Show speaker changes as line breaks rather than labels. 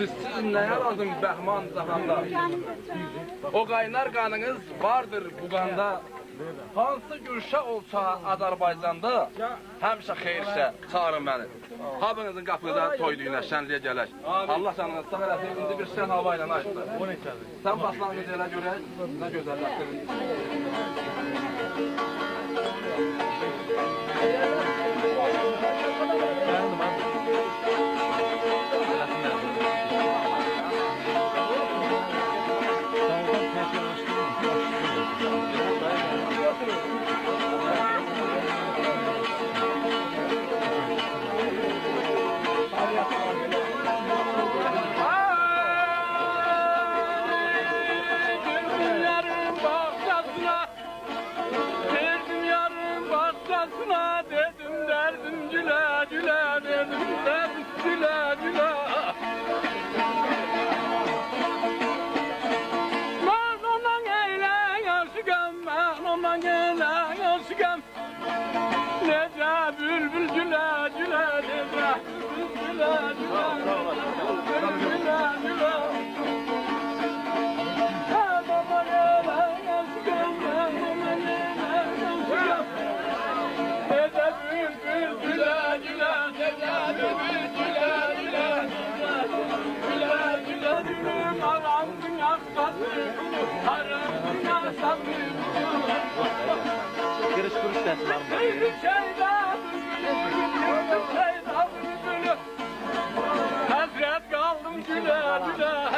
Siz ne lazım Behman Zahanda? O kaynar kanınız vardır bu kanda. Hansı gülşə olsa Azərbaycanda, həmişə xeyirsə çağırın məni. Hamınızın qapıda toy düyünə, şənliyə gələk. Allah canınız sağ eləsin, indi bir sən hava ilə ayıqdır. Sən başlanğıc elə görək, nə gözəlləşdirin. Dedim derdim güle güle dedim derdim güle güle. Ben ondan eğlen aşıkım, ben ondan eğlen aşıkım. Nece bülbül güle güle nece bülbül güle güle bülbül güle güle. Ben ondan eğlen aşıkım, ben ondan eğlen aşıkım. Nece bülbül güle güle nece bülbül güle güle güle güle gülüm aransın akşatı aransın akşatı.
Giriş kuruş dersin abi.
Bir şeyda bülbülüm, bir şeyda bülbülüm. Hasret kaldım güle güle.